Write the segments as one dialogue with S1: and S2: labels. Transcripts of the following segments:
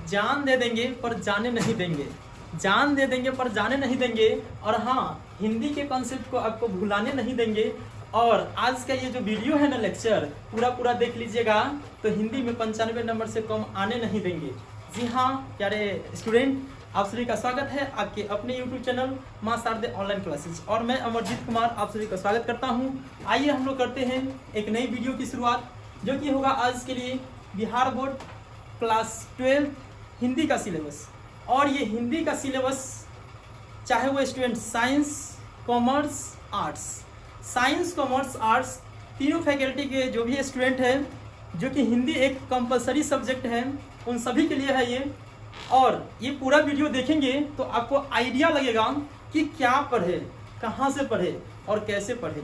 S1: जान दे देंगे पर जाने नहीं देंगे, जान दे देंगे पर जाने नहीं देंगे। और हाँ, हिंदी के कॉन्सेप्ट को आपको भुलाने नहीं देंगे। और आज का ये जो वीडियो है ना, लेक्चर पूरा देख लीजिएगा, तो हिंदी में 95 नंबर से कम आने नहीं देंगे। जी हाँ प्यारे स्टूडेंट, आप सभी का स्वागत है आपके अपने YouTube चैनल मां शारदे ऑनलाइन क्लासेज, और मैं अमरजीत कुमार आप सभी का स्वागत करता हूं। आइए हम लोग करते हैं एक नई वीडियो की शुरुआत, जो कि होगा आज के लिए बिहार बोर्ड क्लास 12 हिंदी का सिलेबस। और ये हिंदी का सिलेबस चाहे वो student science, commerce, arts, science, commerce, arts तीनों फैकल्टी के जो भी स्टूडेंट हैं, जो कि हिंदी एक कंपलसरी सब्जेक्ट है, उन सभी के लिए है ये। और ये पूरा वीडियो देखेंगे तो आपको आइडिया लगेगा कि क्या पढ़े, कहाँ से पढ़े और कैसे पढ़े,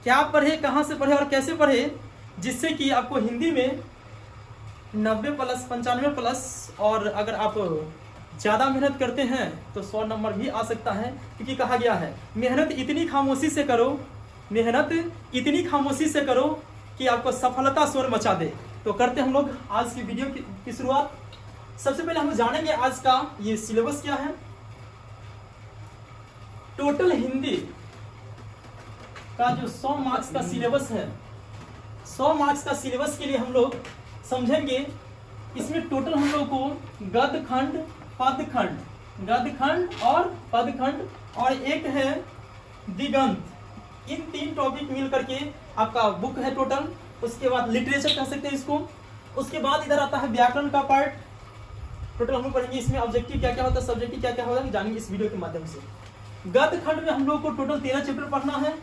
S1: क्या पढ़े, कहाँ से पढ़े और कैसे पढ़े, जिससे कि आपको हिंदी में 90 प्लस, 95 प्लस, और अगर आप ज़्यादा मेहनत करते हैं तो 100 नंबर भी आ सकता है। क्योंकि कहा गया है मेहनत इतनी खामोशी से करो, मेहनत इतनी खामोशी से करो कि आपको सफलता शोर मचा दे। तो करते हम लोग आज की वीडियो की शुरुआत। सबसे पहले हम जानेंगे आज का ये सिलेबस क्या है। टोटल हिंदी का जो 100 मार्क्स का सिलेबस है, 100 मार्क्स का सिलेबस के लिए हम लोग समझेंगे इसमें टोटल हम लोग को गद्यखंड, पदखंड, गद्यखंड और पदखंड, और एक है दिगंत, इन 3 टॉपिक मिल करके आपका बुक है टोटल। उसके बाद लिटरेचर कह सकते हैं इसको। उसके बाद इधर आता है व्याकरण का पार्ट, टोटल हम लोग पढ़ेंगे इसमें ऑब्जेक्टिव क्या क्या होता है, सब्जेक्टिव क्या क्या होता है, जानेंगे इस वीडियो के माध्यम से। गद्य खंड में हम लोग को टोटल 13 चैप्टर पढ़ना है,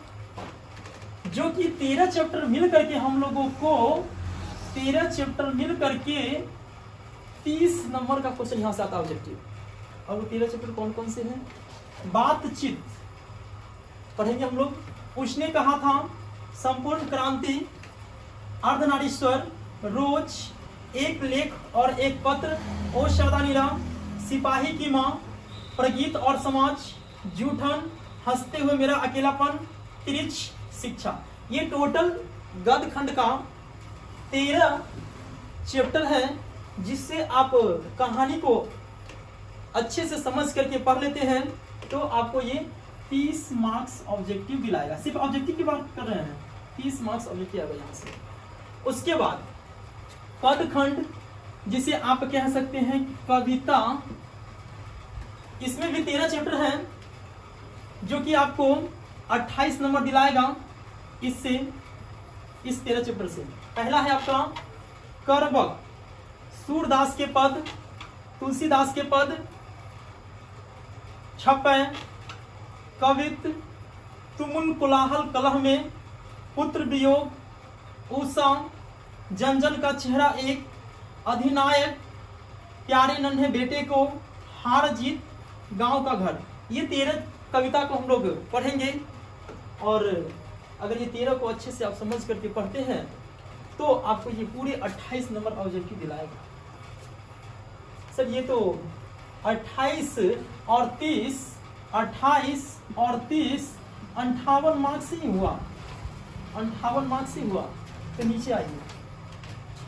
S1: जो कि 13 चैप्टर मिल करके हम लोगों को 13 चैप्टर मिल करके 30 नंबर का क्वेश्चन यहाँ से आता है ऑब्जेक्टिव। और वो 13 चैप्टर कौन कौन से हैं? बातचीत पढ़ेंगे हम लोग, उसने कहा था, संपूर्ण क्रांति, अर्धनारीश्वर, रोज, एक लेख और एक पत्र, ओ शरदानीरा, सिपाही की माँ, प्रगीत और समाज, जूठन, हंसते हुए मेरा अकेलापन, त्रिच, शिक्षा। ये टोटल गद्य खंड का 13 चैप्टर है, जिससे आप कहानी को अच्छे से समझ करके पढ़ लेते हैं तो आपको ये 30 मार्क्स ऑब्जेक्टिव दिलाएगा। सिर्फ ऑब्जेक्टिव की बात कर रहे हैं, 30 मार्क्स ऑब्जेक्टिव आएगा यहाँ से। उसके बाद पदखंड, जिसे आप कह सकते हैं कविता, इसमें भी 13 चैप्टर हैं, जो कि आपको 28 नंबर दिलाएगा इससे, इस 13 चैप्टर से। पहला है आपका करवक, सूरदास के पद, तुलसीदास के पद, छपै, कवित, तुमुल कोलाहल कलह में, पुत्र वियोग, उषा, जन जन का चेहरा एक, अधिनायक, प्यारे नन्हे बेटे को, हार जीत, गांव का घर। ये 13 कविता को हम लोग पढ़ेंगे। और अगर ये 13 को अच्छे से आप समझ करके पढ़ते हैं तो आपको ये पूरे 28 नंबर ऑब्जेक्टिव दिलाएगा। सर ये तो 28 और 30, 28 और 30 58 मार्क्स ही हुआ, 58 मार्क्स ही हुआ। तो नीचे आइए,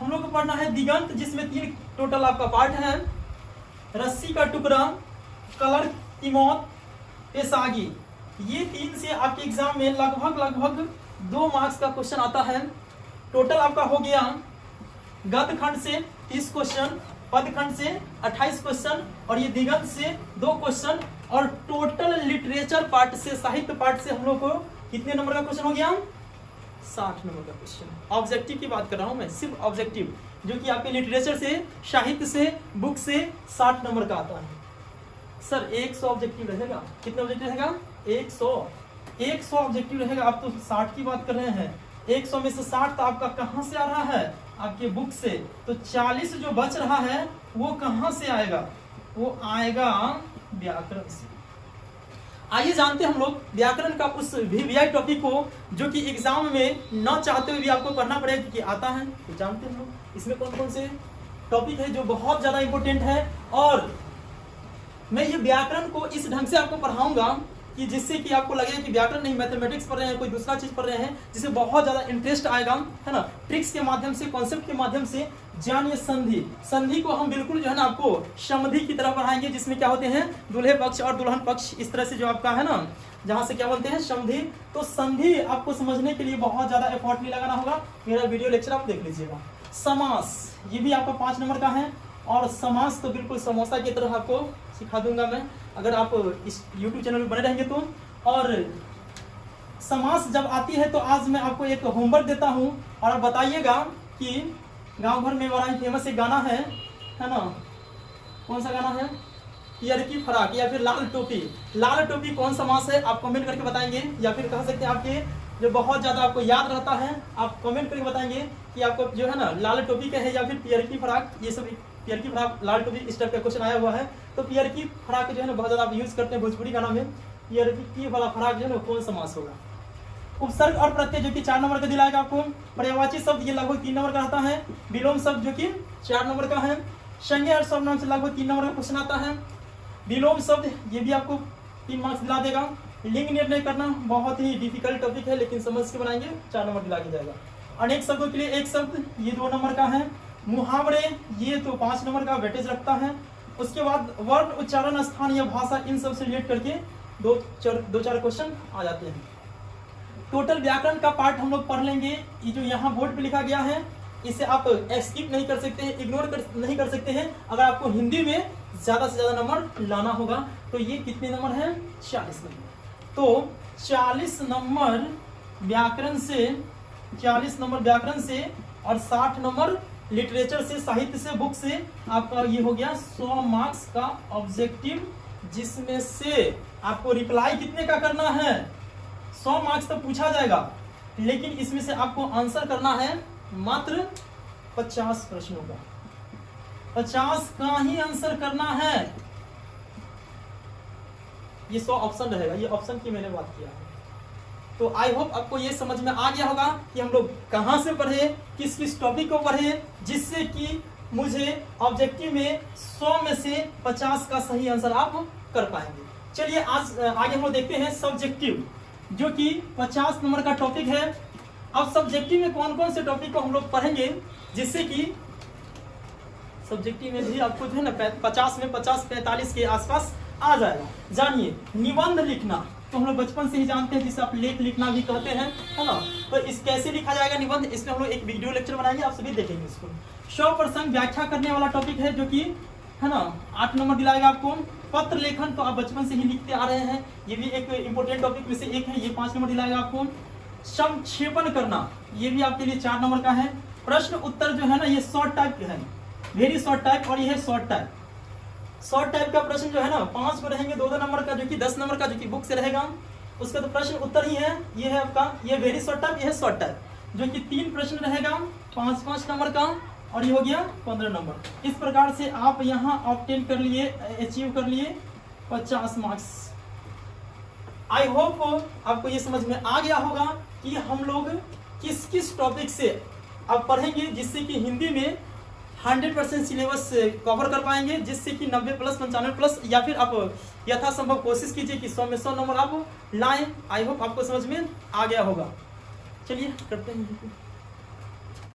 S1: हम लोग को पढ़ना है दिगंत, जिसमें 3 टोटल आपका पार्ट है। रस्सी का टुकड़ा, कलर की मौत, पेशागी। ये 3 से आपके एग्जाम में लगभग 2 मार्क्स का क्वेश्चन आता है। टोटल आपका हो गया गद्य खंड से 30 क्वेश्चन, पद खंड से 28 क्वेश्चन, और ये दिगंत से 2 क्वेश्चन, और टोटल लिटरेचर पार्ट से, साहित्य पार्ट से हम लोग को कितने नंबर का क्वेश्चन हो गया? 60 नंबर का क्वेश्चन। ऑब्जेक्टिव की बात कर रहा हूं मैं, सिर्फ ऑब्जेक्टिव, जो कि आपके लिटरेचर से, साहित्य से, बुक से 60 नंबर का आता है। सर 100 ऑब्जेक्टिव रहेगा, कितना ऑब्जेक्टिव रहेगा? 100 ऑब्जेक्टिव रहेगा। आप तो 60 की बात कर रहे हैं, 100 में से 60 तो आपका कहां से आ रहा है? आपके बुक से। तो 40 जो बच रहा है वो कहां से आएगा? वो आएगा व्याकरण से। आइए जानते हैं हम लोग व्याकरण का उस वीवीआई टॉपिक को, जो कि एग्जाम में न चाहते हुए भी आपको पढ़ना पड़ेगा क्योंकि आता है। तो जानते हैं हम लोग इसमें कौन कौन से टॉपिक है जो बहुत ज्यादा इंपॉर्टेंट है। और मैं ये व्याकरण को इस ढंग से आपको पढ़ाऊंगा कि जिससे कि आपको लगे कि व्याकरण नहीं, मैथमेटिक्स पढ़ रहे हैं, कोई दूसरा चीज पढ़ रहे हैं, जिसे बहुत ज्यादा इंटरेस्ट आएगा, है ना। ट्रिक्स के माध्यम से, कॉन्सेप्ट के माध्यम से जानिए संधि। संधि को हम बिल्कुल जो है ना आपको समधि की तरह पढ़ाएंगे, जिसमें क्या होते हैं दूल्हे पक्ष और दुल्हन पक्ष, इस तरह से जो आपका है ना, जहां से क्या बोलते हैं समधि। तो संधि आपको समझने के लिए बहुत ज्यादा एफर्ट नहीं लगाना होगा, मेरा वीडियो लेक्चर आप देख लीजिएगा। समास, ये भी आपका 5 नंबर का है, और समास तो बिल्कुल समोसा की तरह आपको सिखा दूंगा मैं, अगर आप इस YouTube चैनल में बने रहेंगे तो। और समास जब आती है तो आज मैं आपको एक होमवर्क देता हूं, और आप बताइएगा कि गांव भर में बड़ा ही फेमस एक गाना है ना, कौन सा गाना है, पियर की फराक या फिर लाल टोपी। लाल टोपी कौन समास है, आप कमेंट करके बताएंगे, या फिर कह सकते हैं आपके जो बहुत ज्यादा आपको याद रहता है, आप कमेंट करके बताएंगे कि आपको जो है ना लाल टोपी का है या फिर पियर की फराक। ये सब पियर की फराक, लाल टोपी, इस टाइप का क्वेश्चन आया हुआ है। तो पियर की फराक जो है ना बहुत ज्यादा आप यूज करते हैं भोजपुरी गाना में, पियर की वाला फराक जो है ना कौन समास होगा। उपसर्ग और प्रत्यय जो कि 4 नंबर का दिलाएगा आपको। पर्यायवाची शब्द ये लगभग 3 नंबर का आता है। विलोम शब्द जो कि 4 नंबर का है। संज्ञा और सर्वनाम से लगभग 3 नंबर का क्वेश्चन आता है। विलोम शब्द ये भी आपको 3 मार्क्स दिला देगा। लिंग निर्णय करना बहुत ही डिफिकल्ट टॉपिक है, लेकिन समझ के बनाएंगे 4 नंबर दिला के जाएगा। अनेक शब्दों के लिए एक शब्द ये 2 नंबर का है। मुहावरे ये तो 5 नंबर का वेटेज रखता है। उसके बाद वर्ण, उच्चारण, स्थान या भाषा, इन सब से रिलेट करके 2-4 क्वेश्चन आ जाते हैं। टोटल व्याकरण का पार्ट हम लोग पढ़ लेंगे। ये जो यहाँ बोर्ड पे लिखा गया है इसे आप स्किप नहीं कर सकते हैं, इग्नोर नहीं कर सकते हैं। अगर आपको हिंदी में ज्यादा से ज्यादा नंबर लाना होगा तो ये कितने नंबर है, 40 नंबर। तो 40 नंबर व्याकरण से, 40 नंबर व्याकरण से और 60 नंबर लिटरेचर से, साहित्य से, बुक से आपका ये हो गया 100 मार्क्स का ऑब्जेक्टिव, जिसमें से आपको रिप्लाई कितने का करना है, 100 मार्क्स तो पूछा जाएगा, लेकिन इसमें से आपको आंसर करना है मात्र 50 प्रश्नों का। 50 का ही आंसर करना है। ये 100 ऑप्शन रहेगा, ये ऑप्शन की मैंने बात किया है। तो आई होप आपको ये समझ में आ गया होगा कि हम लोग कहां से पढ़े, किस किस टॉपिक को पढ़े, जिससे कि मुझे ऑब्जेक्टिव में 100 में से 50 का सही आंसर आप कर पाएंगे। चलिए आज आगे हम लोग देखते हैं सब्जेक्टिव, जो कि 50 नंबर का टॉपिक है। अब सब्जेक्टिव में कौन कौन से टॉपिक को हम लोग पढ़ेंगे, जिससे कि सब्जेक्टिव में भी आपको जो है ना 50 में 50-45 के आसपास आ जाएगा। जानिए निबंध लिखना तो हम लोग बचपन से ही जानते हैं, जिसे आप लेख लिखना भी कहते हैं, है ना। तो इस कैसे लिखा जाएगा निबंध, इसमें हम लोग एक वीडियो लेक्चर बनाएंगे, आप सभी देखेंगे इसको। 100 प्रसंग व्याख्या करने वाला टॉपिक है, जो कि है ना 8 नंबर दिलाएगा आपको। पत्र लेखन तो आप बचपन से ही लिखते आ रहे हैं, ये भी एक इंपॉर्टेंट टॉपिक में से एक है, ये 5 नंबर दिलाएगा आपको। संक्षेपण करना ये भी आपके लिए 4 नंबर का है। प्रश्न उत्तर जो है ना ये शॉर्ट टाइप है, वेरी शॉर्ट टाइप, और ये है शॉर्ट टाइप। शॉर्ट टाइप का प्रश्न जो है ना 5 को रहेंगे, 2-2 नंबर का, जो कि 10 नंबर का, जो कि बुक से रहेगा। उसका तो प्रश्न उत्तर ही है, ये है आपका, ये वेरी शॉर्ट टाइप, ये है शॉर्ट टाइप, जो कि 3 प्रश्न रहेगा 5-5 नंबर का, और ये हो गया 15 नंबर। इस प्रकार से आप यहाँ ऑब्टेन कर लिए, अचीव कर लिए 50 मार्क्स। आई होप आपको ये समझ में आ गया होगा कि हम लोग किस किस टॉपिक से अब पढ़ेंगे, जिससे कि हिंदी में 100% सिलेबस कवर कर पाएंगे, जिससे कि 90+ 95+, या फिर आप यथासंभव कोशिश कीजिए कि 100 में 100 नंबर आप लाएं। आई होप आपको समझ में आ गया होगा। चलिए करते हैं।